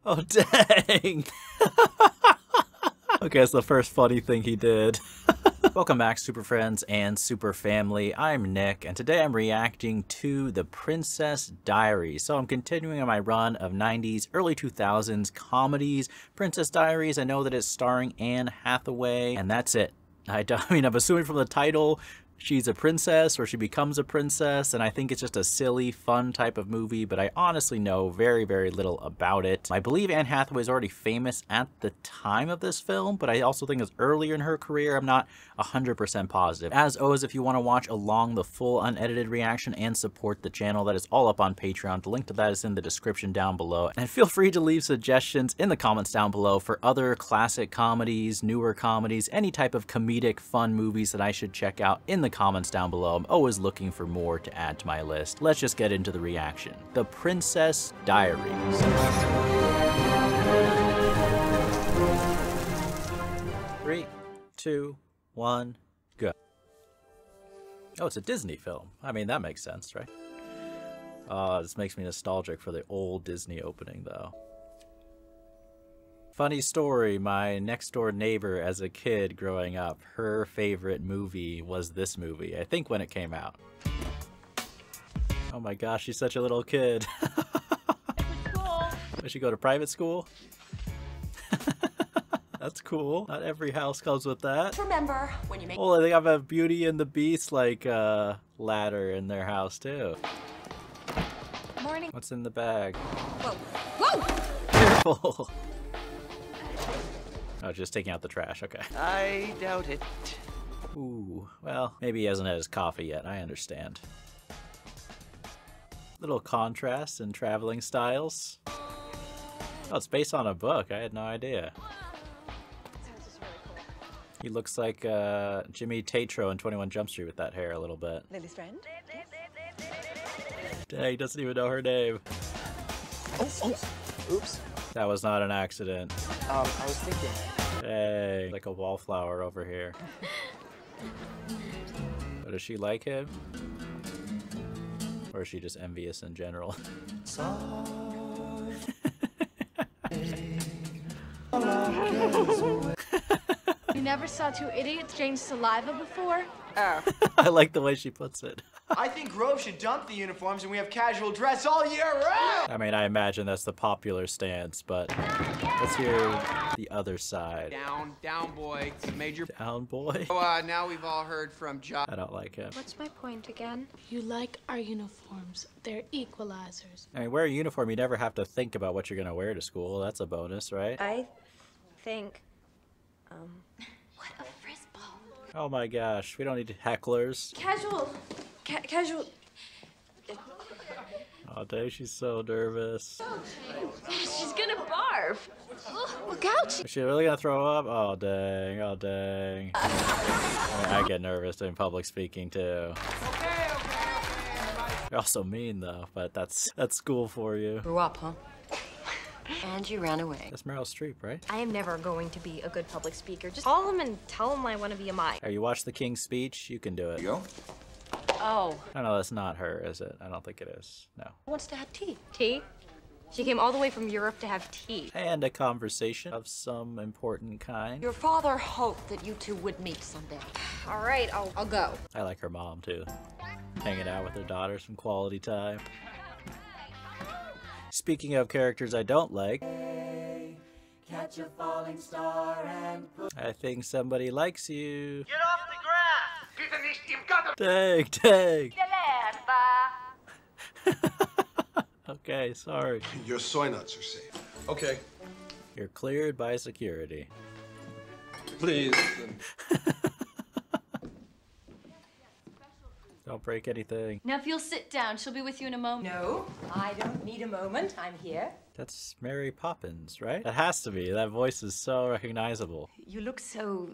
Oh, dang. Okay, it's the first funny thing he did. Welcome back, super friends and super family. I'm Nick, and today I'm reacting to The Princess Diaries. So I'm continuing on my run of 90s, early 2000s comedies. Princess Diaries, I know that it's starring Anne Hathaway, and that's it. I mean, I'm assuming from the title, she's a princess or she becomes a princess, and I think it's just a silly, fun type of movie, but I honestly know very, very little about it. I believe Anne Hathaway is already famous at the time of this film, but I also think it's earlier in her career. I'm not 100% positive. As always, if you want to watch along the full unedited reaction and support the channel, that is all up on Patreon. The link to that is in the description down below. And feel free to leave suggestions in the comments down below for other classic comedies, newer comedies, any type of comedic, fun movies that I should check out in the comments down below. I'm always looking for more to add to my list. Let's just get into the reaction. The Princess Diaries. 3, 2, 1, go. Oh, it's a Disney film. I mean, that makes sense, right? This makes me nostalgic for the old Disney opening, though. Funny story, my next door neighbor as a kid growing up, her favorite movie was this movie, I think when it came out. Oh my gosh, she's such a little kid. Does she go to private school? That's cool. Not every house comes with that. Remember, when you make— Oh, they have a Beauty and the Beast like ladder in their house too. Morning. What's in the bag? Whoa. Whoa! Careful. Oh, just taking out the trash, okay. I doubt it. Ooh, well, maybe he hasn't had his coffee yet, I understand. Little contrast in traveling styles. Oh, it's based on a book, I had no idea. He looks like Jimmy Tatro in 21 Jump Street with that hair a little bit. Lily's friend? Dang, he doesn't even know her name. Oh, oops. That was not an accident. I was thinking. Hey, like a wallflower over here. But does she like him? Or is she just envious in general? You never saw two idiots exchange saliva before? Oh. I like the way she puts it. I think Grove should dump the uniforms and we have casual dress all year round! I mean, I imagine that's the popular stance, but let's hear the other side. Down, boy. Major. Down, boy? So, now we've all heard from Josh. I don't like him. What's my point again? You like our uniforms. They're equalizers. I mean, wear a uniform, you never have to think about what you're gonna wear to school. That's a bonus, right? I think, What a frizzball. Oh my gosh, we don't need hecklers. casual. Casual. Oh, dang, she's so nervous. She's gonna barf. Look out! Is she really gonna throw up? Oh, dang, oh, dang. I mean, I get nervous doing public speaking, too. You're also mean, though, but that's school for you. Grew up, huh? And you ran away. That's Meryl Streep, right? I am never going to be a good public speaker. Just call him and tell him I want to be a mime. Hey, you watch The King's Speech? You can do it. Go. Oh. I know that's not her, is it? I don't think it is. No. Who wants to have tea? Tea? She came all the way from Europe to have tea. And a conversation of some important kind. Your father hoped that you two would meet someday. All right, I'll go. I like her mom, too. Hanging out with her daughter, some quality time. Speaking of characters I don't like, catch a falling star and I think somebody likes you. Get off the grass! Dang, dang. Okay, sorry. Your soy nuts are safe. Okay. You're cleared by security. Please. Don't break anything. Now if you'll sit down, she'll be with you in a moment. No, I don't need a moment. I'm here. That's Mary Poppins, right? That has to be. That voice is so recognizable. You look so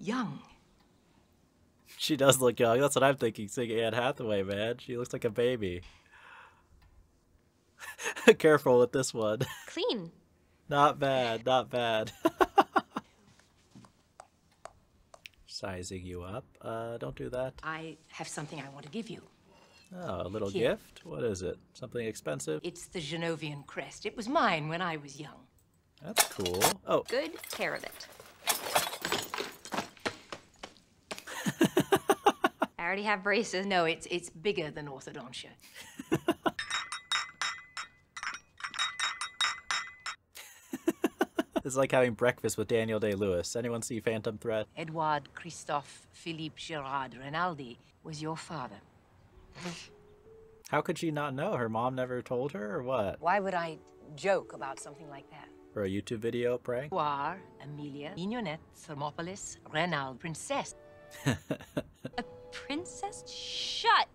young. She does look young. That's what I'm thinking, seeing Anne Hathaway, man. She looks like a baby. Careful with this one. Clean. Not bad, not bad. Sizing you up. Don't do that. I have something I want to give you. Oh, a little Here. gift? What is it? Something expensive? It's the Genovian crest. It was mine when I was young. That's cool. Oh, Good care of it. I already have braces. No, it's bigger than orthodontia. it's like having breakfast with Daniel Day-Lewis. Anyone see Phantom Thread? Edouard Christophe Philippe Gerard Rinaldi was your father. How could she not know? Her mom never told her, or what? Why would I joke about something like that? For a YouTube video prank? Edouard, Amelia, Mignonette, Thermopolis, Renald, Princess. A princess? Shut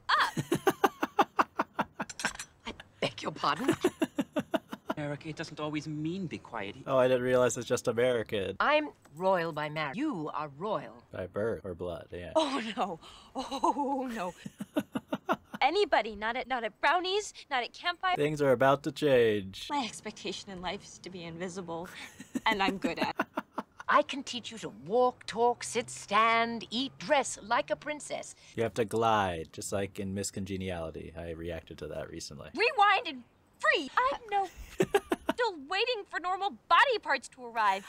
up! I beg your pardon? America, it doesn't always mean be quiet. Oh, I didn't realize it's just American. I'm royal by marriage. You are royal. By birth or blood, yeah. Oh no! Oh no! Anybody, not at brownies, not at campfire. Things are about to change. My expectation in life is to be invisible, and I'm good at it. I can teach you to walk, talk, sit, stand, eat, dress like a princess. You have to glide, just like in Miss Congeniality. I reacted to that recently. Rewind and free. I'm still waiting for normal body parts to arrive.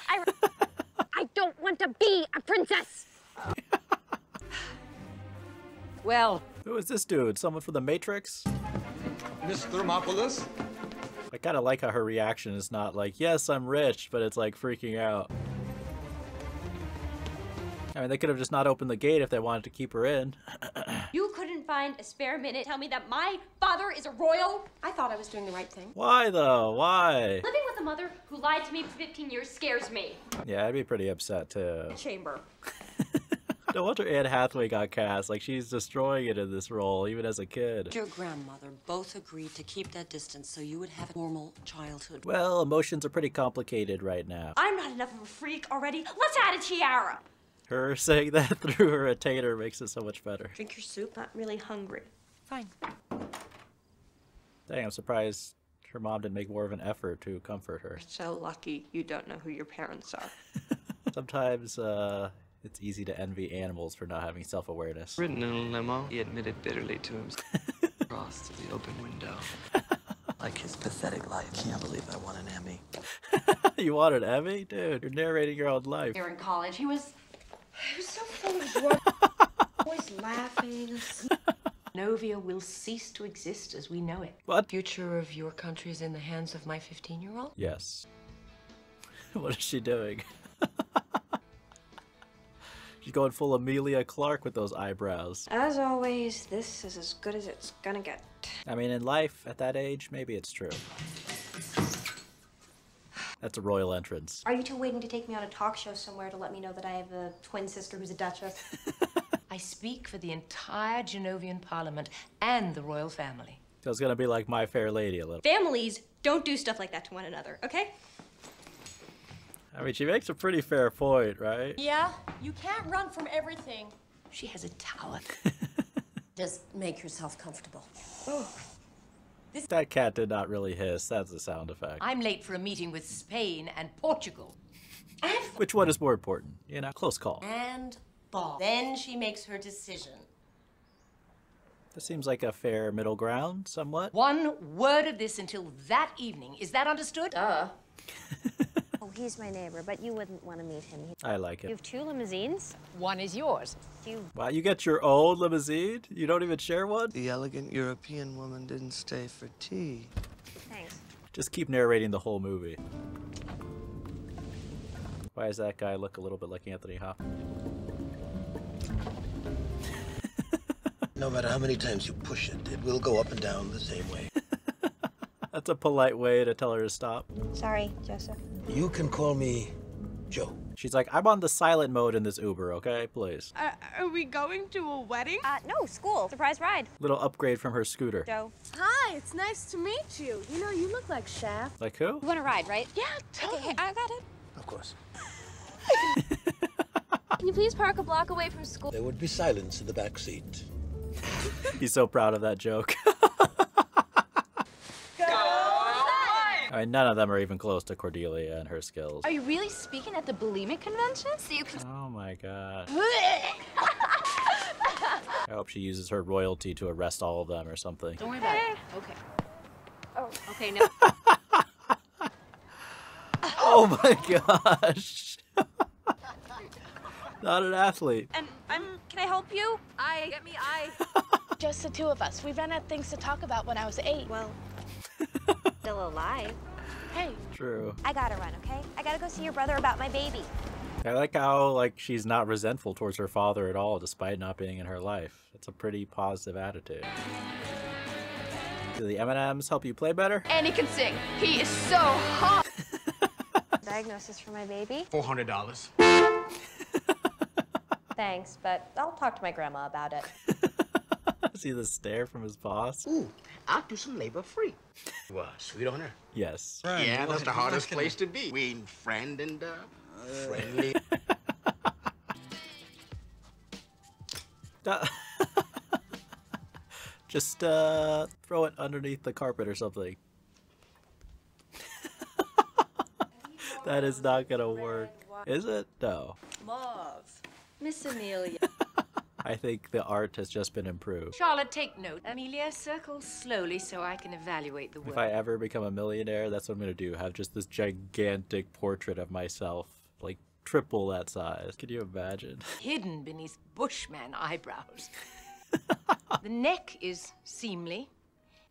I don't want to be a princess. Well, Who is this dude? Someone from the Matrix? Miss Thermopolis? I kind of like how her reaction is not like, yes, I'm rich, but it's like freaking out. I mean, they could have just not opened the gate if they wanted to keep her in. You couldn't find a spare minute to tell me that my father is a royal? I thought I was doing the right thing. Why, though? Why? Living with a mother who lied to me for 15 years scares me. Yeah, I'd be pretty upset, too. Chamber. No wonder Anne Hathaway got cast. Like, she's destroying it in this role, even as a kid. Your grandmother both agreed to keep that distance so you would have a normal childhood. Well, emotions are pretty complicated right now. I'm not enough of a freak already. Let's add a tiara. Her saying that through her retainer makes it so much better. Drink your soup. Not really hungry. fine. Dang, I'm surprised her mom didn't make more of an effort to comfort her. So lucky you don't know who your parents are. Sometimes, it's easy to envy animals for not having self-awareness. Written in a limo, he admitted bitterly to himself. Across to the open window. Like his pathetic life. Can't believe I won an Emmy. You want an Emmy? Dude, you're narrating your own life. You're in college. He was so full of joy. Always laughing. Novia will cease to exist as we know it. What? Future of your country is in the hands of my 15-year-old? Yes. What is she doing? She's going full Amelia Clark with those eyebrows. As always, this is as good as it's gonna get. I mean, in life, at that age, maybe it's true. That's a royal entrance. Are you two waiting to take me on a talk show somewhere to let me know that I have a twin sister who's a duchess? I speak for the entire Genovian parliament and the royal family. So it's gonna be like My Fair Lady a little. Families don't do stuff like that to one another, okay? I mean, she makes a pretty fair point, right? Yeah, you can't run from everything. She has a tower. Just make yourself comfortable. That cat did not really hiss. That's a sound effect. I'm late for a meeting with Spain and Portugal. Which one is more important? You know, close call. And ball. Then she makes her decision. This seems like a fair middle ground, somewhat. One word of this until that evening. Is that understood? Oh, he's my neighbor, but you wouldn't want to meet him. I like You it. have two limousines? One is yours. Wow, you get your own limousine? You don't even share one? The elegant European woman didn't stay for tea. Thanks. Just keep narrating the whole movie. Why does that guy look a little bit like Anthony Hopkins? No matter how many times you push it, it will go up and down the same way. That's a polite way to tell her to stop. Sorry, Joseph. You can call me Joe. She's like, I'm on the silent mode in this Uber, okay? Please. Are we going to a wedding? No, school. Surprise ride. Little upgrade from her scooter. Joe. Hi, it's nice to meet you. You know, you look like Shaft. Like who? You want to ride, right? Yeah, totally. Okay, I got it. Of course. Can you please park a block away from school? There would be silence in the back seat. He's so proud of that joke. I mean, none of them are even close to Cordelia and her skills. Are you really speaking at the bulimic convention? So you can. Oh my god. I hope she uses her royalty to arrest all of them or something. Don't worry about it. Okay. Oh, okay, no. Oh my gosh! Not an athlete. And can I help you? Get me. Just the two of us. We ran out of things to talk about when I was 8. Well, still alive. Hey, True. I gotta run, okay? I gotta go see your brother about my baby. I like how, like, she's not resentful towards her father at all, despite not being in her life. It's a pretty positive attitude. Do the M&Ms help you play better? And he can sing. He is so hot. Diagnosis for my baby? $400. Thanks, but I'll talk to my grandma about it. See the stare from his boss? Ooh, I'll do some labor free. What, sweet on her? Yes. Yeah, That's the hardest place to be. We friend and friendly. Just throw it underneath the carpet or something. That is not gonna work. Is it? No. Mauve. Miss Amelia. I think the art has just been improved. Charlotte, take note. Amelia, circle slowly so I can evaluate the work. If I ever become a millionaire, that's what I'm gonna do. Have just this gigantic portrait of myself, like triple that size. Can you imagine? Hidden beneath bushman eyebrows. The neck is seamly,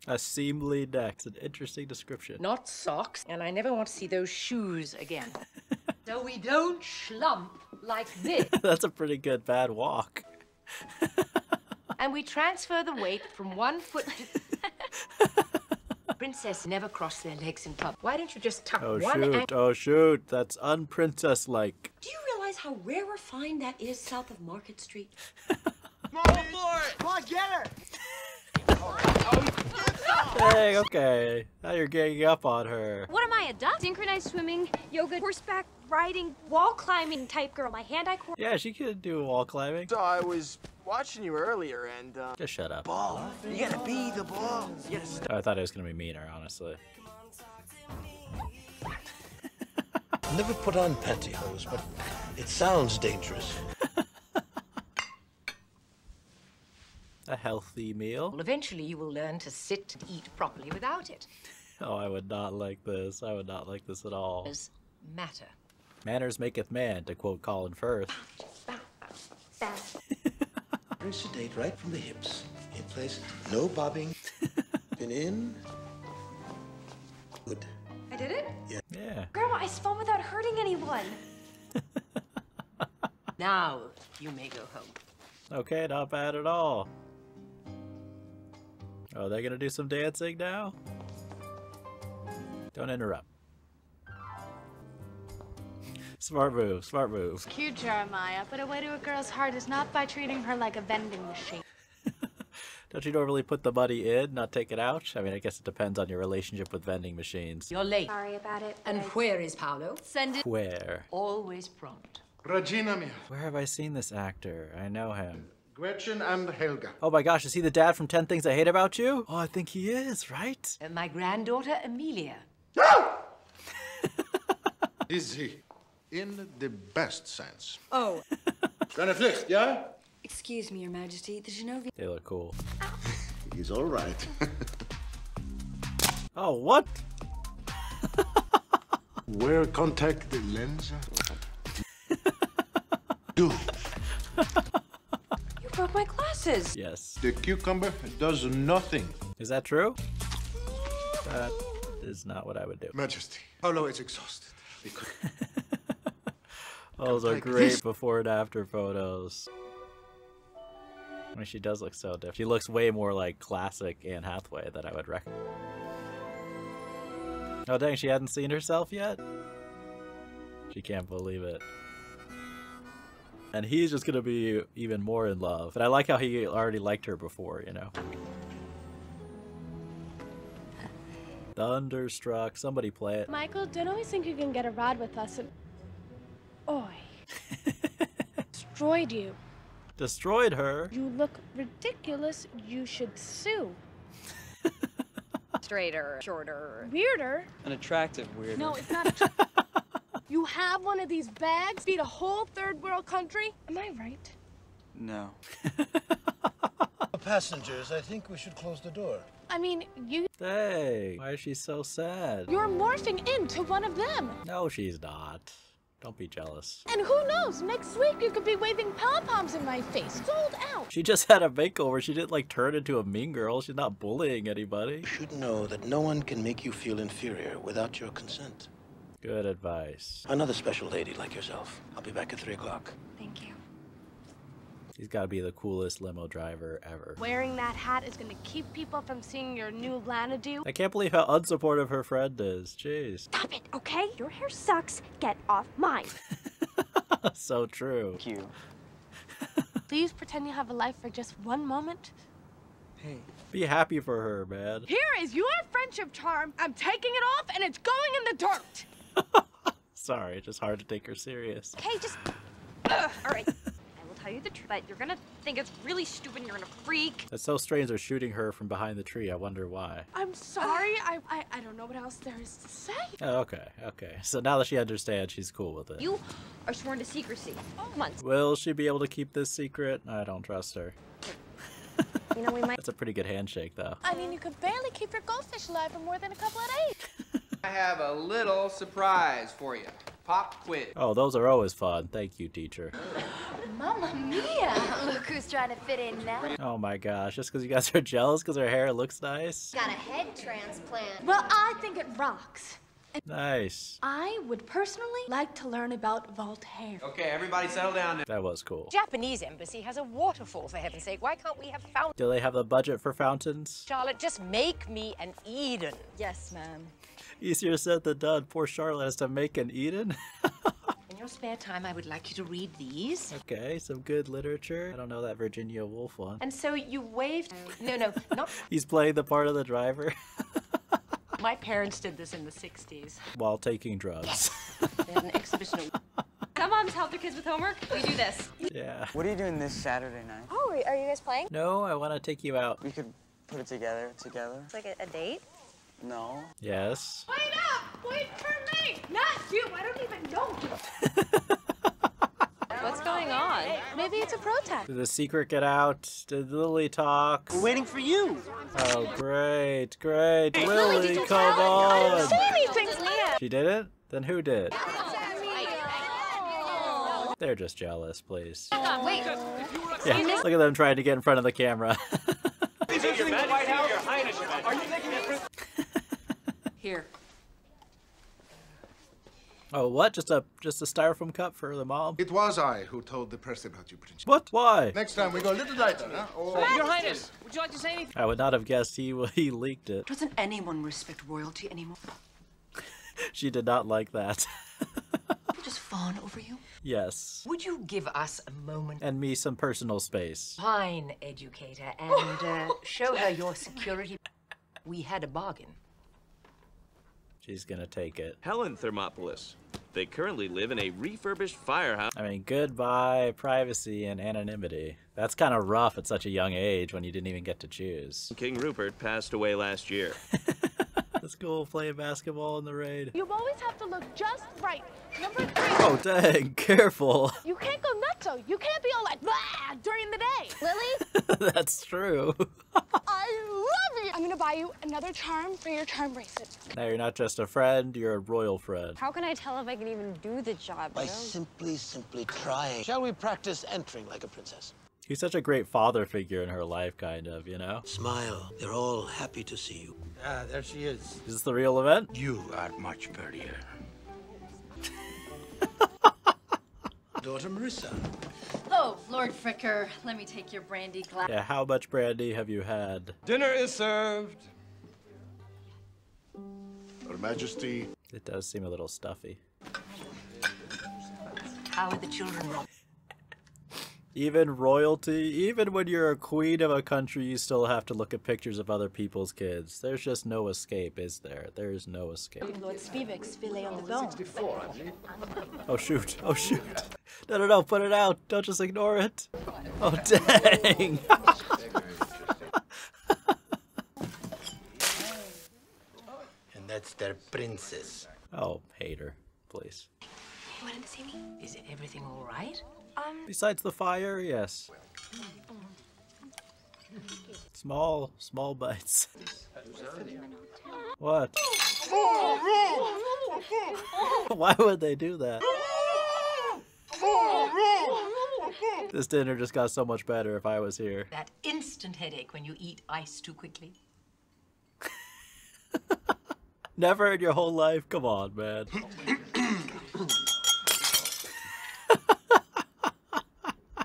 A seamly neck. It's an interesting description. not socks, and I never want to see those shoes again. So we don't slump like this. That's a pretty good bad walk. And we transfer the weight from one foot to... Princess never cross their legs in public. Why don't you just tuck Oh one shoot, ankle? oh shoot, that's unprincess-like. Do you realize how rarefied that is south of Market Street? Come on, get her! Dang, okay. Now you're ganging up on her. What am I, a duck? Synchronized swimming, yoga, horseback riding, wall climbing type girl. My hand-eye coordination. Yeah, she could do wall climbing. So I was watching you earlier and, Just shut up. Ball. You gotta be the ball. You gotta I thought it was gonna be meaner, honestly. Never put on pantyhose, but it sounds dangerous. A healthy meal. Well, eventually you will learn to sit and eat properly without it. Oh, I would not like this. I would not like this at all. Does matter. Manners maketh man, to quote Colin Firth. Very sedate, right from the hips. In place, no bobbing. Pin in. Good. I did it? Yeah. Grandma, I spun without hurting anyone. Now you may go home. Okay, not bad at all. Oh, they're gonna do some dancing now? Don't interrupt. Smart move, smart move. cute, Jeremiah, but a way to a girl's heart is not by treating her like a vending machine. Don't you normally put the money in, not take it out? I mean, I guess it depends on your relationship with vending machines. You're late. Sorry about it. And where is Paolo? Send it. Where? Always prompt. Regina Mir, Where have I seen this actor? I know him. Gretchen and Helga. Oh my gosh, is he the dad from 10 Things I Hate About You? Oh, I think he is, right? My granddaughter, Amelia. Is he? In the best sense. Oh. Kleine Vlucht, ja? Excuse me, Your Majesty. The Genovian. They look cool. He's all right. Oh, what? Wear contact lens. Do. You broke my glasses. Yes. The cucumber does nothing. Is that true? That is not what I would do. Majesty, Paolo is exhausted. Those are like great this. before and after photos. I mean, she does look so different. She looks way more like classic Anne Hathaway than I would recommend. Oh dang, she hadn't seen herself yet? She can't believe it. And he's just gonna be even more in love. But I like how he already liked her before, you know? Thunderstruck. Somebody play it. Michael, don't always think you can get a ride with us and... Oi. Destroyed you. Destroyed her? You look ridiculous. You should sue. Straighter, shorter. Weirder? An attractive weirdo. No, it's not. You have one of these bags? Feed a whole third world country? Am I right? No. passengers, I think we should close the door. I mean, Dang, why is she so sad? you're morphing into one of them. No, she's not. Don't be jealous. And who knows, next week you could be waving pom-poms in my face. Sold out. She just had a makeover. She didn't like turn into a mean girl. She's not bullying anybody. You should know that no one can make you feel inferior without your consent. Good advice. Another special lady like yourself. I'll be back at 3 o'clock. Thank you. He's got to be the coolest limo driver ever. Wearing that hat is gonna keep people from seeing your new Xanadu. I can't believe how unsupportive her friend is. Jeez. Stop it, okay? Your hair sucks. Get off mine. So true. Thank you. Please pretend you have a life for just one moment. Hey. Be happy for her, man. Here is your friendship charm. I'm taking it off and it's going in the dirt. Sorry, just hard to take her serious. Okay, just... all right. I will tell you the truth, but you're gonna think it's really stupid and you're gonna freak. It's so strange they're shooting her from behind the tree. I wonder why. I'm sorry. I don't know what else there is to say. Oh, okay. So now that she understands, she's cool with it. You are sworn to secrecy. Come on. Will she be able to keep this secret? I don't trust her. You know, we might... That's a pretty good handshake, though. I mean, you could barely keep your goldfish alive for more than a couple of days. I have a little surprise for you. Pop quiz. Oh, those are always fun. Thank you, teacher. Mamma mia! Look who's trying to fit in now. Oh my gosh, just because you guys are jealous because her hair looks nice? Got a head transplant. Well, I think it rocks. Nice. I would personally like to learn about Voltaire. Okay, everybody settle down now. That was cool. Japanese embassy has a waterfall, for heaven's sake. Why can't we have fountains? Do they have the budget for fountains? Charlotte, just make me an Eden. Yes, ma'am. Easier said than done. Poor Charlotte has to make an Eden. In your spare time, I would like you to read these. Okay, some good literature. I don't know that Virginia Woolf one. And so you waved... No, not... He's playing the part of the driver My parents did this in the 60s. while taking drugs. They had an exhibition of... Come on, help the kids with homework. We do this. Yeah. What are you doing this Saturday night? Oh, are you guys playing? No, I want to take you out. We could put it together. It's like a date? No. Yes. Wait up! Wait for me! Not you! I don't even know you! What's going on? Maybe it's a protest. Did the secret get out? Did Lily talk? We're waiting for you. Oh, great. Lily, come on. Say anything! She didn't? Then who did? They're just jealous, please. Wait. Yeah, look at them trying to get in front of the camera. Here. Oh, what? Just a styrofoam cup for the mom? It was I who told the press about you, Princess. What? Why? Next time we go a little lighter, huh? Or... Your Highness, would you like to say anything? I would not have guessed he leaked it. Doesn't anyone respect royalty anymore? She did not like that. People just fawn over you? Yes. Would you give us a moment? And me some personal space. Fine, educator, and show her your security. We had a bargain. She's gonna take it. Helen Thermopolis. They currently live in a refurbished firehouse. I mean, goodbye privacy and anonymity. That's kind of rough at such a young age when you didn't even get to choose. King Rupert passed away last year. That's cool, playing basketball in the rain. You always have to look just right. Number 3. Oh, dang, careful. You can't go nutso. You can't be all like, blah, during the day. Lily? That's true. I love you. I'm gonna buy you another charm for your charm bracelet. Now you're not just a friend, you're a royal friend. How can I tell if I can even do the job? By simply trying. Shall we practice entering like a princess? He's such a great father figure in her life, kind of, you know? Smile. They're all happy to see you. Ah, there she is. Is this the real event? You are much prettier. Daughter Marissa. Oh, Lord Fricker, let me take your brandy glass. Yeah, how much brandy have you had? Dinner is served. Her Majesty. It does seem a little stuffy. How are the children? Even royalty, even when you're a queen of a country, you still have to look at pictures of other people's kids. There's just no escape, is there? There's no escape. Lord Spivak's fillet on the bone. Oh shoot, oh shoot. No, put it out. Don't just ignore it. Oh dang. And that's their princess. Oh, hater, please. You wanted to see me? Is everything all right? Besides the fire, yes. Small bites. What? Why would they do that? This dinner just got so much better if I was here. That instant headache when you eat ice too quickly. Never in your whole life? Come on, man.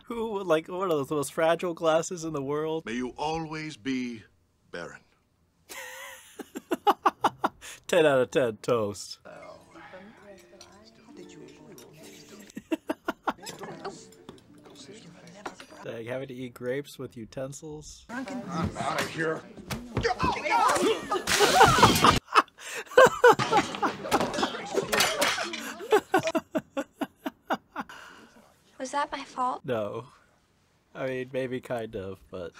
Who, like, one of those most fragile glasses in the world? May you always be barren. 10 out of 10 toast. Dang, having to eat grapes with utensils? I'm out of here. Was that my fault? No. I mean, maybe kind of, but...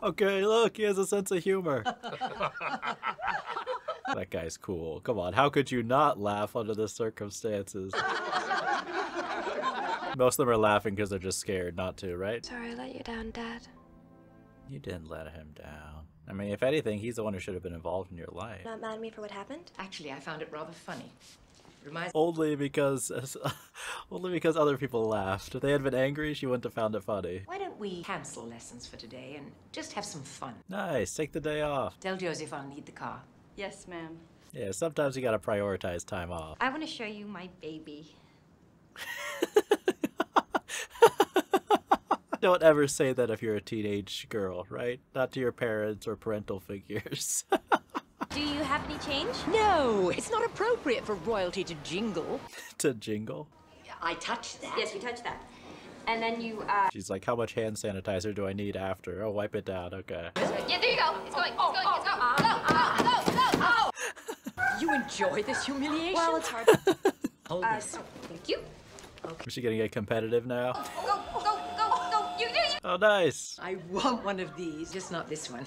Okay, look, he has a sense of humor. That guy's cool. Come on, how could you not laugh under the circumstances? Most of them are laughing because they're just scared not to, right? Sorry I let you down, Dad. You didn't let him down. I mean, if anything, he's the one who should have been involved in your life. Not mad at me for what happened? Actually, I found it rather funny. Reminds Only because other people laughed. If they had been angry, she wouldn't have found it funny. Why don't we cancel lessons for today and just have some fun? Nice, take the day off. Tell Joseph I'll need the car. Yes, ma'am. Yeah, sometimes you gotta prioritize time off. I want to show you my baby. Don't ever say that if you're a teenage girl, right? Not to your parents or parental figures. Do you have any change? No, it's not appropriate for royalty to jingle. To jingle? I touched that. Yes, you touched that. And then you, She's like, how much hand sanitizer do I need after? Oh, wipe it down, okay. Yeah, there you go. It's going, it's going, it's going. Go. You enjoy this humiliation? Well, it's hard. Hold this. Thank you. Is she gonna get competitive now? Go. You. Oh, nice. I want one of these, just not this one.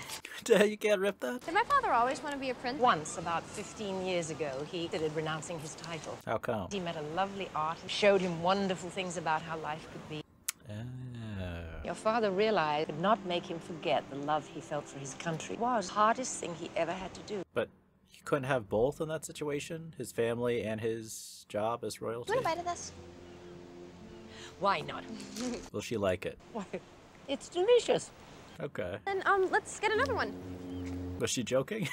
You can't rip that? Did my father always want to be a prince? Once, about 15 years ago, he considered renouncing his title. How come? He met a lovely artist, showed him wonderful things about how life could be. Your father realized could not make him forget the love he felt for his country. It was the hardest thing he ever had to do. But you couldn't have both in that situation? His family and his job as royalty? Do you want a bite of this? Why not? Will she like it? Why, it's delicious. Okay. Then, let's get another one. Was she joking?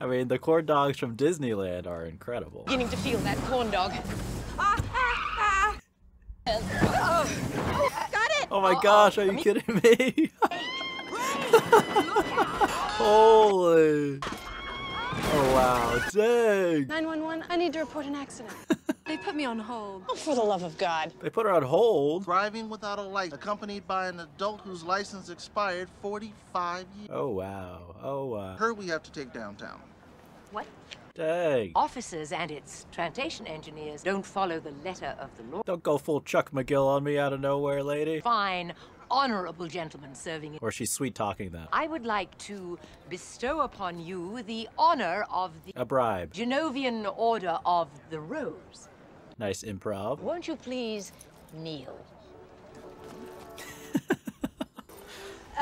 I mean, the corn dogs from Disneyland are incredible. Beginning to feel that corn dog. Got it! Oh my gosh, are you kidding me? Holy. Oh wow, dang. 911, I need to report an accident. They put me on hold. Oh, for the love of God. They put her on hold? Driving without a license, accompanied by an adult whose license expired 45 years. Oh wow, oh wow. Her we have to take downtown. What? Dang. Officers and its transportation engineers don't follow the letter of the law. Don't go full Chuck McGill on me out of nowhere, lady. Fine, honorable gentleman serving it. Or she's sweet talking them. I would like to bestow upon you the honor of the A bribe. Genovian Order of the Rose. Nice improv. Won't you please kneel?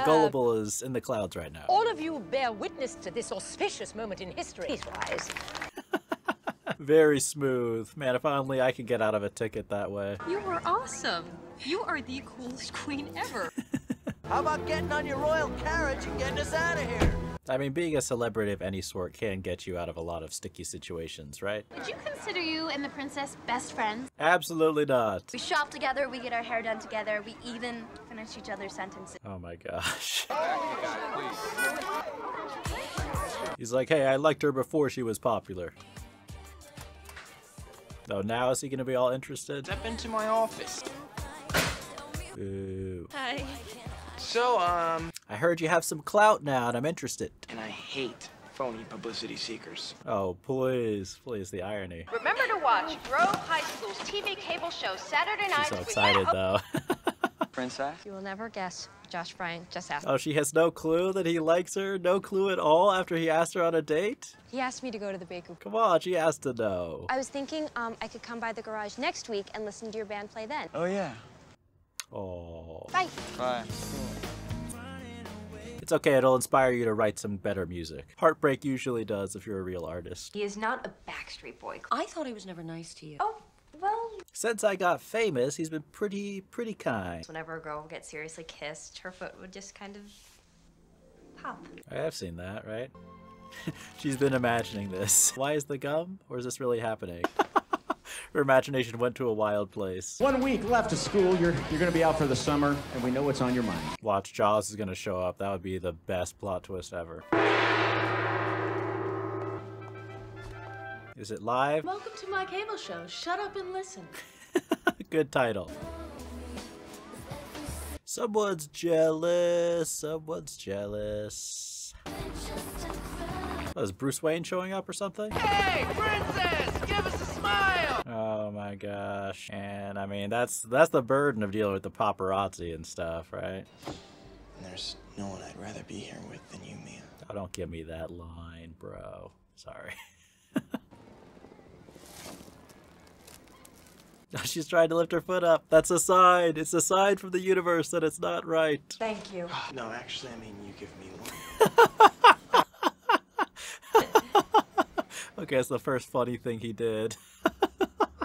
Gullible is in the clouds right now. All of you bear witness to this auspicious moment in history. Please rise. Very smooth. Man, if only I could get out of a ticket that way. You are awesome. You are the coolest queen ever. How about getting on your royal carriage and getting us out of here? I mean, being a celebrity of any sort can get you out of a lot of sticky situations, right? Would you consider you and the princess best friends? Absolutely not. We shop together, we get our hair done together, we even finish each other's sentences. Oh my gosh. He's like, hey, I liked her before she was popular. Oh, now is he gonna be all interested? Step into my office. Ooh. Hi. So, I heard you have some clout now, and I'm interested. and I hate phony publicity seekers. Oh, please, please, the irony. Remember to watch Grove High School's TV cable show Saturday She's nights. so excited, though. Princess? You will never guess. Josh Bryant just asked. Oh, she has no clue that he likes her? No clue at all after he asked her on a date? He asked me to go to the bakery. Come on, she has to know. I was thinking I could come by the garage next week and listen to your band play then. Oh, yeah. Oh. Bye. Bye. It's okay, it'll inspire you to write some better music. Heartbreak usually does if you're a real artist. He is not a Backstreet Boy. I thought he was never nice to you. Oh, well. Since I got famous, he's been pretty kind. Whenever a girl would get seriously kissed, her foot would just kind of pop. I have seen that, right? She's been imagining this. Why is the gum? Or is this really happening? Her imagination went to a wild place. 1 week left of school. You're gonna be out for the summer, and we know what's on your mind. Watch, Jaws is gonna show up. That would be the best plot twist ever. Is it live? Welcome to my cable show. Shut up and listen. Good title. Someone's jealous. Someone's jealous. Oh, is Bruce Wayne showing up or something? Hey, princess! Give us a smile! Oh my gosh. And I mean, that's the burden of dealing with the paparazzi and stuff, right? There's no one I'd rather be here with than you, Mia. Oh, don't give me that line, bro. Sorry. She's trying to lift her foot up. That's a sign. It's a sign from the universe that it's not right. Thank you. No, actually, I mean, you give me one. Okay, it's the first funny thing he did.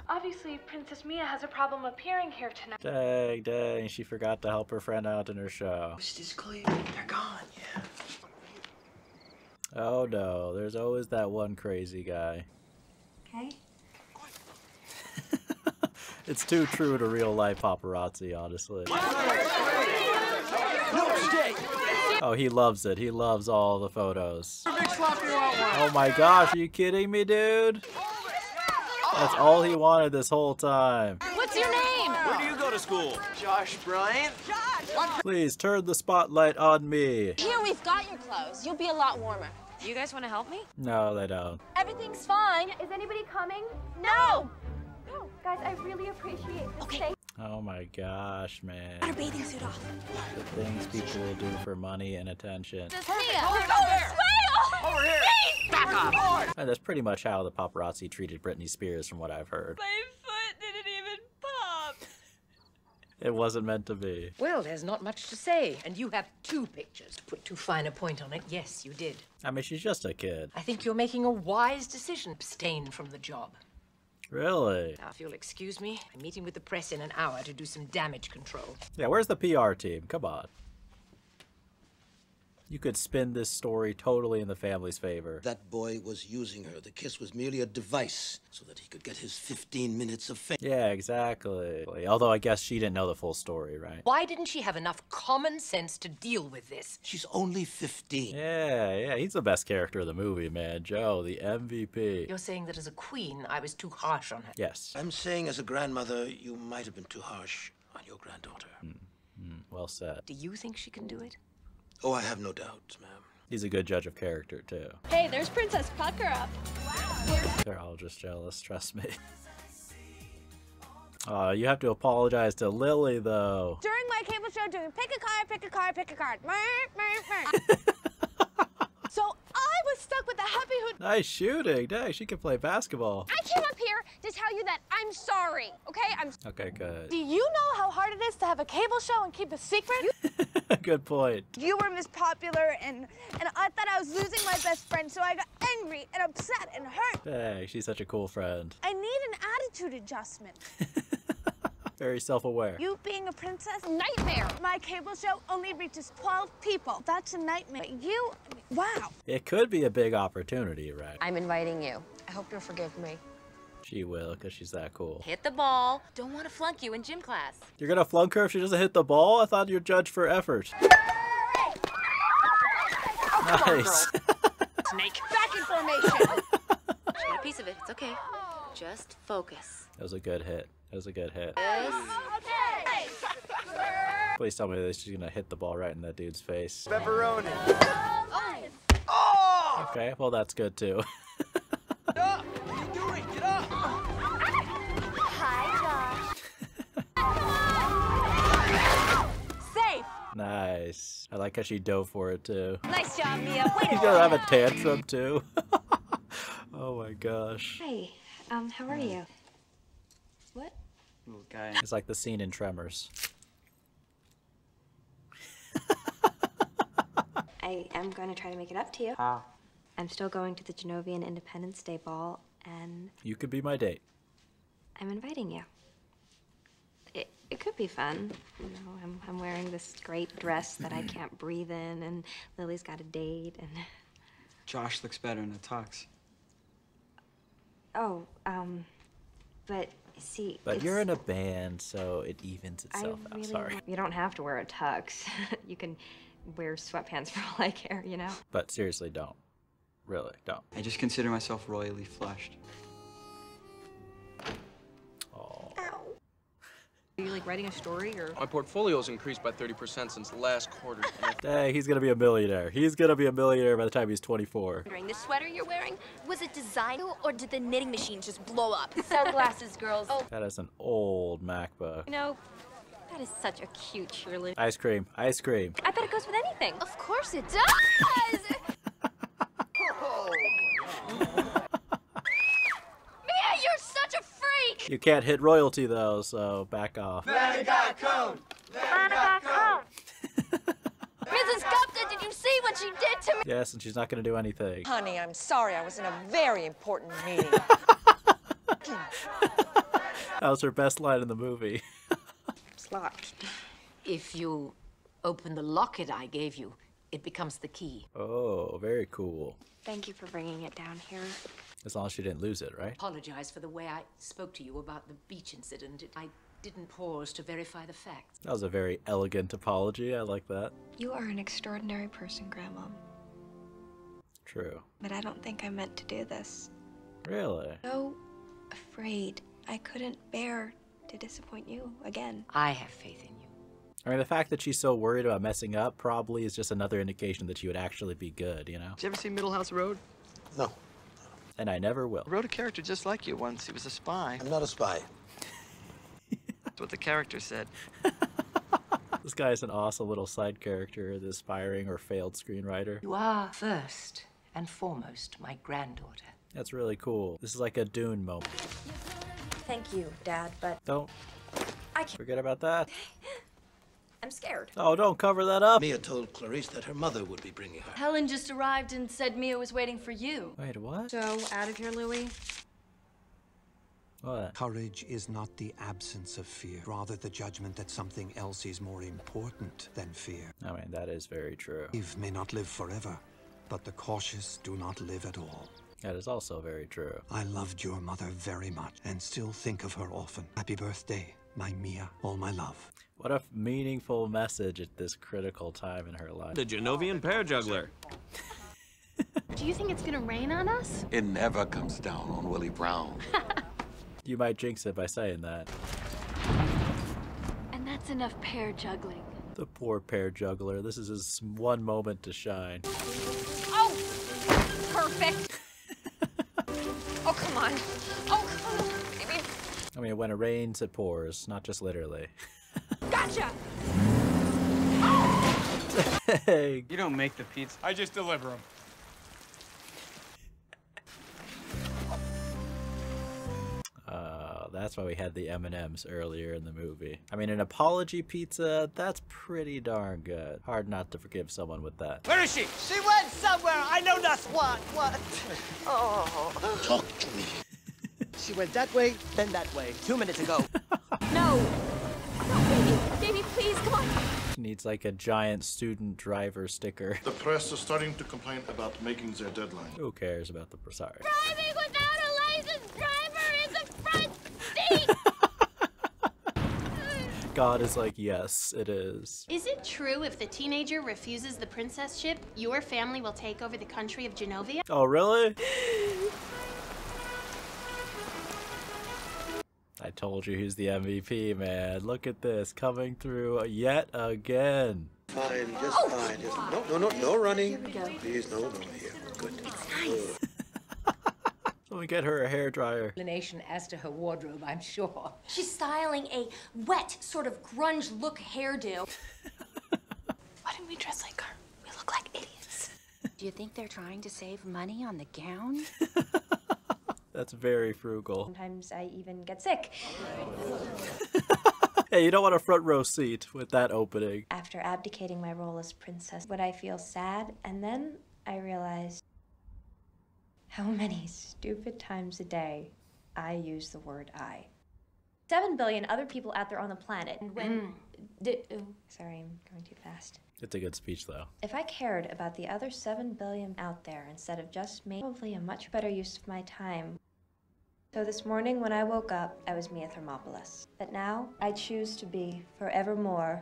Obviously, Princess Mia has a problem appearing here tonight. Dang, she forgot to help her friend out in her show. Is this clear? They're gone, yeah. Oh no, there's always that one crazy guy. Okay. It's too true to real life paparazzi, honestly. Oh, he loves it. He loves all the photos. Oh my gosh, are you kidding me, dude? That's all he wanted this whole time. What's your name? Where do you go to school? Josh Bryant? Please turn the spotlight on me. Here, we've got your clothes. You'll be a lot warmer. Do you guys want to help me? No, they don't. Everything's fine. Is anybody coming? No! No. Guys, I really appreciate this. Okay. Oh my gosh, man. Put her bathing suit off. The things people will do for money and attention. Just Mia. Oh, Over here! Back off! And that's pretty much how the paparazzi treated Britney Spears from what I've heard. My foot didn't even pop. It wasn't meant to be. Well, there's not much to say. And you have 2 pictures. To put too fine a point on it, yes, you did. I mean, she's just a kid. I think you're making a wise decision. Abstain from the job. Really? Now, if you'll excuse me, I'm meeting with the press in an hour to do some damage control. Yeah, where's the PR team? Come on. You could spin this story totally in the family's favor. That boy was using her. The kiss was merely a device so that he could get his 15 minutes of fame. Yeah, exactly. Although I guess she didn't know the full story, right? Why didn't she have enough common sense to deal with this? She's only 15. Yeah, he's the best character of the movie, man. Joe, the MVP. You're saying that as a queen, I was too harsh on her. Yes. I'm saying as a grandmother, you might have been too harsh on your granddaughter. Well said. Do you think she can do it? Oh, I have no doubt, ma'am. He's a good judge of character, too. Hey, there's Princess Pucker up. They're all just jealous, trust me. You have to apologize to Lily, though. During my cable show, doing pick a card, pick a card, pick a card. So I was stuck with the happy hood. Nice shooting. Dang, she can play basketball. I came up here to tell you that I'm sorry, okay? Okay, good. Do you know how hard it is to have a cable show and keep a secret? Good point. You were Miss Popular, and I thought I was losing my best friend, so I got angry and upset and hurt. Dang, she's such a cool friend. I need an attitude adjustment. Very self-aware. You being a princess? Nightmare. My cable show only reaches 12 people. That's a nightmare. You, wow. It could be a big opportunity, right? I'm inviting you. I hope you'll forgive me. She will, because she's that cool. Hit the ball. Don't want to flunk you in gym class. You're gonna flunk her if she doesn't hit the ball? I thought you're judged for effort. Nice. Snake. Back in formation. Get a piece of it. It's okay. Just focus. That was a good hit. That was a good hit. Yes. Please tell me that she's gonna hit the ball right in that dude's face. Pepperoni. Oh! Okay, well that's good too. Get up! What are you doing? Get up! Hi, Josh. Safe. Nice. I like how she dove for it too. Nice job, Mia. Way to He's gonna have a tantrum too. Oh my gosh. Hi. How are you? What? Little guy. It's like the scene in Tremors. I am going to try to make it up to you. How? I'm still going to the Genovian Independence Day ball, and You could be my date. I'm inviting you. It could be fun. You know, I'm wearing this great dress that I can't breathe in, and Lily's got a date, and... Josh looks better in a tux. Oh, but see, But you're in a band, so it evens itself out. Sorry. You don't have to wear a tux. You can wear sweatpants for all I care, you know? But seriously, don't. Really, don't. I just consider myself royally flushed. Are you like writing a story or? My portfolio's increased by 30% since the last quarter. Hey, he's gonna be a millionaire. He's gonna be a millionaire by the time he's 24. This sweater you're wearing, was it designed or did the knitting machine just blow up? Sunglasses, girls. Oh. That is an old MacBook. You know, that is such a cute cheerleader. Ice cream, ice cream. I bet it goes with anything. Of course it does! Mia, you're such a freak! You can't hit royalty though, so back off. Let it got cone. Let it got cone. Mrs. Gupta, did you see what she did to me? Yes, and she's not gonna do anything. Honey, I'm sorry. I was in a very important meeting. That was her best line in the movie. It's locked. If you open the locket I gave you, it becomes the key. Oh, very cool. Thank you for bringing it down here. As long as she didn't lose it, right? Apologize for the way I spoke to you about the beach incident. I didn't pause to verify the facts. That was a very elegant apology. I like that. You are an extraordinary person, Grandma. True. But I don't think I meant to do this. Really? So afraid. I couldn't bear to disappoint you again. I have faith in you. I mean, the fact that she's so worried about messing up probably is just another indication that she would actually be good, you know? Did you ever see Middle House Road? No. And I never will. I wrote a character just like you once. He was a spy. I'm not a spy. That's what the character said. This guy is an awesome little side character, the aspiring or failed screenwriter. You are first and foremost my granddaughter. That's really cool. This is like a Dune moment. Thank you, Dad, but Don't I can't. forget about that. I'm scared. Oh, don't cover that up. Mia told Clarice that her mother would be bringing her. Helen just arrived and said Mia was waiting for you. Wait, what? So, out of here, Louie. What? Courage is not the absence of fear, rather the judgment that something else is more important than fear. I mean, that is very true. Brave may not live forever, but the cautious do not live at all. That is also very true. I loved your mother very much and still think of her often. Happy birthday, my Mia, all my love. What a meaningful message at this critical time in her life. The Genovian pear juggler. Do you think it's gonna rain on us? It never comes down on Willie Brown. You might jinx it by saying that. And that's enough pear juggling. The poor pear juggler. This is his one moment to shine. Oh! Perfect! Oh, come on. Oh, come on, baby. I mean, when it rains, it pours, not just literally. Gotcha! Hey. You don't make the pizza. I just deliver them. That's why we had the M&Ms earlier in the movie. I mean, an apology pizza, that's pretty darn good. Hard not to forgive someone with that. Where is she? She went somewhere. I know not what. What? Oh. Talk to me. She went that way, then that way. 2 minutes ago. No! No, baby! Baby, please, come on! She needs like a giant student driver sticker. The press is starting to complain about making their deadline. Who cares about the... Sorry. Driving without a licensed driver in the front seat! God is like, yes, it is. Is it true if the teenager refuses the princess ship, your family will take over the country of Genovia? Oh, really? I told you he's the MVP, man. Look at this, coming through yet again. Fine, just fine. Just, no running. Here we go. Please, no, here. Good. It's nice. Someone get her a hairdryer. Explanation as to her wardrobe, I'm sure. She's styling a wet, sort of grunge look hairdo. Why didn't we dress like her? We look like idiots. Do you think they're trying to save money on the gown? That's very frugal. Sometimes I even get sick. Hey, you don't want a front row seat with that opening. After abdicating my role as princess, would I feel sad? And then I realized how many stupid times a day I use the word I. 7 billion other people out there on the planet. And when... sorry, I'm going too fast. It's a good speech, though. If I cared about the other 7 billion out there instead of just me, probably a much better use of my time. So this morning when I woke up, I was Mia Thermopolis. But now, I choose to be, forevermore,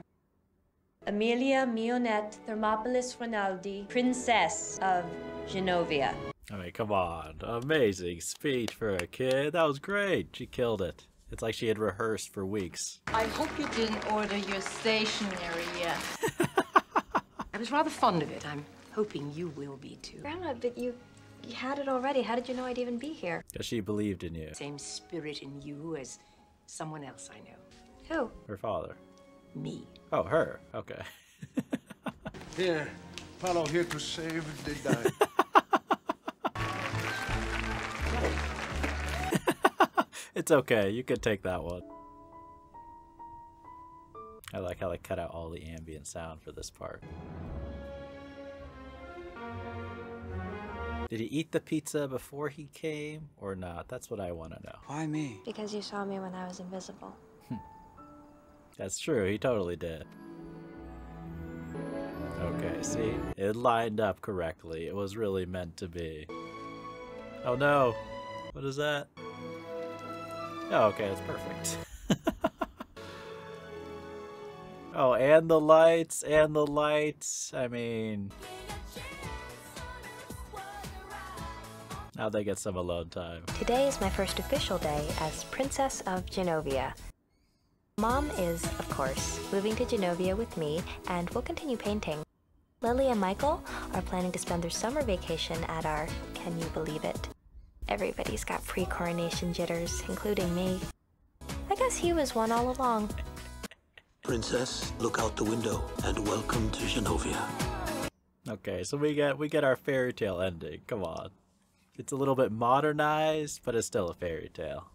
Amelia Mionette Thermopolis Rinaldi, Princess of Genovia. I mean, come on. Amazing speech for a kid. That was great. She killed it. It's like she had rehearsed for weeks. I hope you didn't order your stationery yet. I was rather fond of it. I'm hoping you will be too. Grandma, but you had it already. How did you know I'd even be here? Because she believed in you. Same spirit in you as someone else I know. Who? Her father. Me. Oh, her. Okay. Here, Apollo here to save the day. It's okay. You can take that one. I like how they cut out all the ambient sound for this part. Did he eat the pizza before he came or not? That's what I want to know. Why me? Because you saw me when I was invisible. That's true. He totally did. Okay, see? It lined up correctly. It was really meant to be. Oh no! What is that? Oh, okay, that's perfect. Oh, and the lights, and the lights. I mean... now they get some alone time. Today is my first official day as Princess of Genovia. Mom is, of course, moving to Genovia with me, and we'll continue painting. Lily and Michael are planning to spend their summer vacation at our, can you believe it? Everybody's got pre-coronation jitters, including me. I guess he was one all along. Princess, look out the window and welcome to Genovia. Okay, so we get our fairy tale ending. Come on. It's a little bit modernized, but it's still a fairy tale.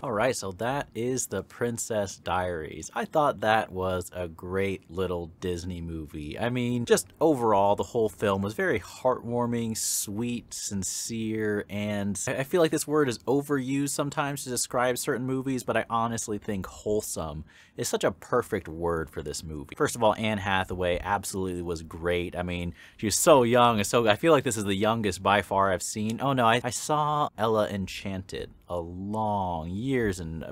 Alright, so that is The Princess Diaries. I thought that was a great little Disney movie. I mean, just overall, the whole film was very heartwarming, sweet, sincere, and I feel like this word is overused sometimes to describe certain movies, but I honestly think wholesome is such a perfect word for this movie. First of all, Anne Hathaway absolutely was great. I mean, she was so young, I feel like this is the youngest by far I've seen. Oh no, I saw Ella Enchanted a long years and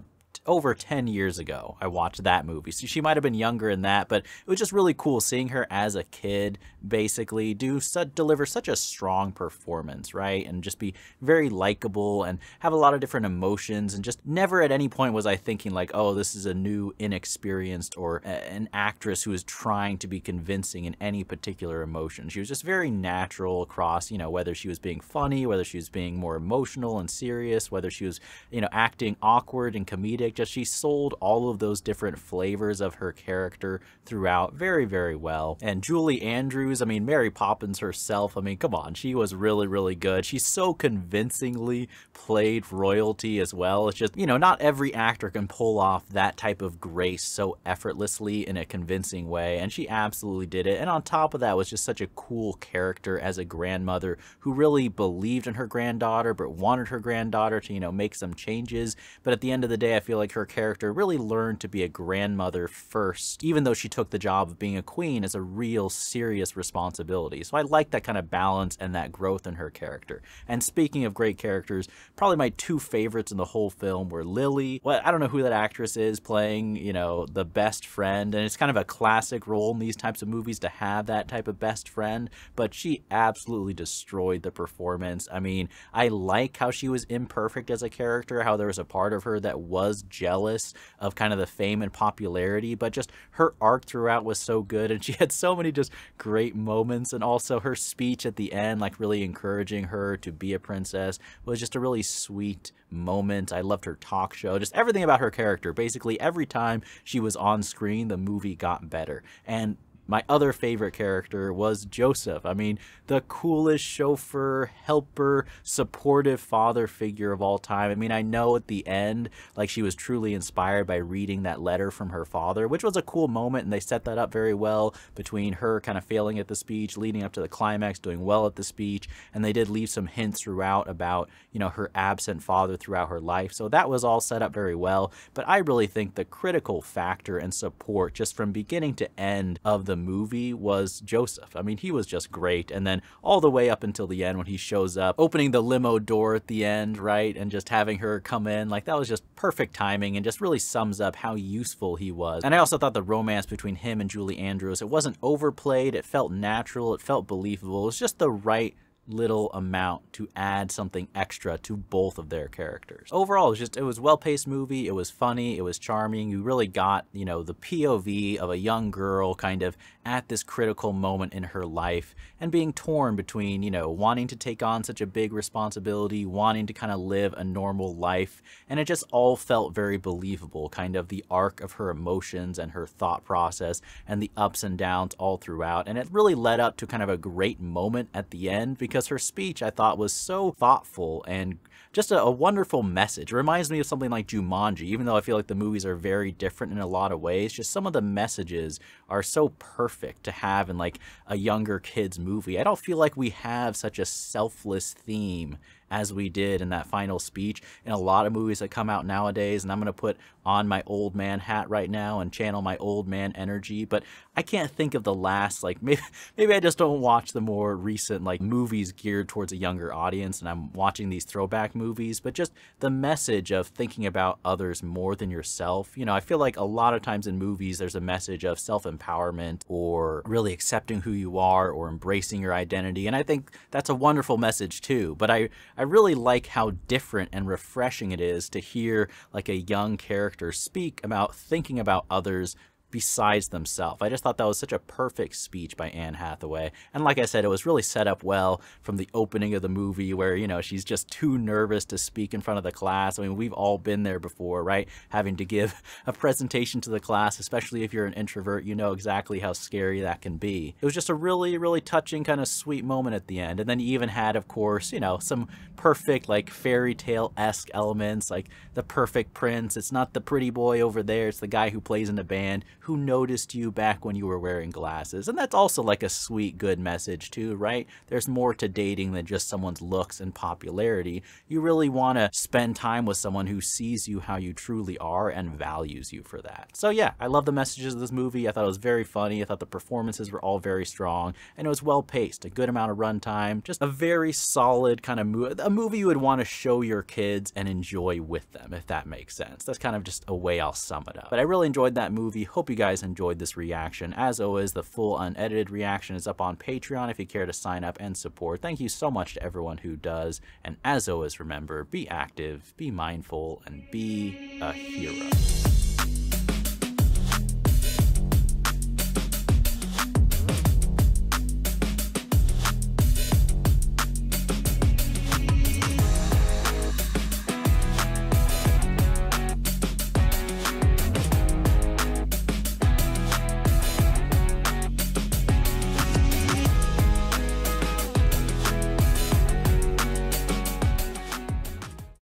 over 10 years ago. I watched that movie. So she might have been younger in that, but it was just really cool seeing her as a kid basically deliver such a strong performance, right? And just be very likable and have a lot of different emotions, and just never at any point was I thinking like, oh, this is a new inexperienced or an actress who is trying to be convincing in any particular emotion. She was just very natural across, you know, whether she was being funny, whether she was being more emotional and serious, whether she was, you know, acting awkward and comedic. Just she sold all of those different flavors of her character throughout very, very well. And Julie Andrews, I mean, Mary Poppins herself, I mean, come on, she was really, really good. She so convincingly played royalty as well. It's just, you know, not every actor can pull off that type of grace so effortlessly in a convincing way, and she absolutely did it. And on top of that was just such a cool character as a grandmother who really believed in her granddaughter but wanted her granddaughter to, you know, make some changes. But at the end of the day, I feel like her character really learned to be a grandmother first, even though she took the job of being a queen as a real serious responsibility. So I like that kind of balance and that growth in her character. And speaking of great characters, probably my two favorites in the whole film were Lily. Well, I don't know who that actress is playing, you know, the best friend, and it's kind of a classic role in these types of movies to have that type of best friend, but she absolutely destroyed the performance. I mean, I like how she was imperfect as a character, how there was a part of her that was jealous of kind of the fame and popularity, but just her arc throughout was so good, and she had so many just great moments. And also her speech at the end, like really encouraging her to be a princess, was just a really sweet moment. I loved her talk show, just everything about her character. Basically every time she was on screen, the movie got better. And my other favorite character was Joseph. I mean, the coolest chauffeur, helper, supportive father figure of all time. I mean, I know at the end, like, she was truly inspired by reading that letter from her father, which was a cool moment, and they set that up very well between her kind of failing at the speech, leading up to the climax, doing well at the speech, and they did leave some hints throughout about, you know, her absent father throughout her life. So that was all set up very well, but I really think the critical factor and support just from beginning to end of the movie was Joseph. I mean, he was just great. And then all the way up until the end when he shows up, opening the limo door at the end, right? And just having her come in, like, that was just perfect timing and just really sums up how useful he was. And I also thought the romance between him and Julie Andrews, it wasn't overplayed, it felt natural, it felt believable. It was just the right little amount to add something extra to both of their characters. Overall, it was a well-paced movie. It was funny. It was charming. You really got, you know, the POV of a young girl kind of at this critical moment in her life and being torn between, you know, wanting to take on such a big responsibility, wanting to kind of live a normal life. And it just all felt very believable, kind of the arc of her emotions and her thought process and the ups and downs all throughout. And it really led up to kind of a great moment at the end, because her speech, I thought, was so thoughtful and just a wonderful message. It reminds me of something like Jumanji, even though I feel like the movies are very different in a lot of ways. Just some of the messages are so perfect to have in like a younger kid's movie. I don't feel like we have such a selfless theme as we did in that final speech in a lot of movies that come out nowadays. And I'm going to put on my old man hat right now and channel my old man energy, but I can't think of the last, like, maybe I just don't watch the more recent like movies geared towards a younger audience, and I'm watching these throwback movies, but just the message of thinking about others more than yourself. You know, I feel like a lot of times in movies there's a message of self-empowerment or really accepting who you are or embracing your identity, and I think that's a wonderful message too, but I really like how different and refreshing it is to hear like a young character speak about thinking about others besides themselves. I just thought that was such a perfect speech by Anne Hathaway. And like I said, it was really set up well from the opening of the movie where, you know, she's just too nervous to speak in front of the class. I mean, we've all been there before, right? Having to give a presentation to the class, especially if you're an introvert, you know exactly how scary that can be. It was just a really, really touching kind of sweet moment at the end. And then you even had, of course, you know, some perfect like fairy tale-esque elements, like the perfect prince. It's not the pretty boy over there, it's the guy who plays in the band who noticed you back when you were wearing glasses. And that's also like a sweet, good message too, right? There's more to dating than just someone's looks and popularity. You really want to spend time with someone who sees you how you truly are and values you for that. So yeah, I love the messages of this movie. I thought it was very funny. I thought the performances were all very strong, and it was well paced, a good amount of runtime, just a very solid kind of movie, a movie you would want to show your kids and enjoy with them, if that makes sense. That's kind of just a way I'll sum it up. But I really enjoyed that movie. Hope you guys enjoyed this reaction. As always, the full unedited reaction is up on Patreon if you care to sign up and support. Thank you so much to everyone who does. And as always, remember, be active, be mindful, and be a hero.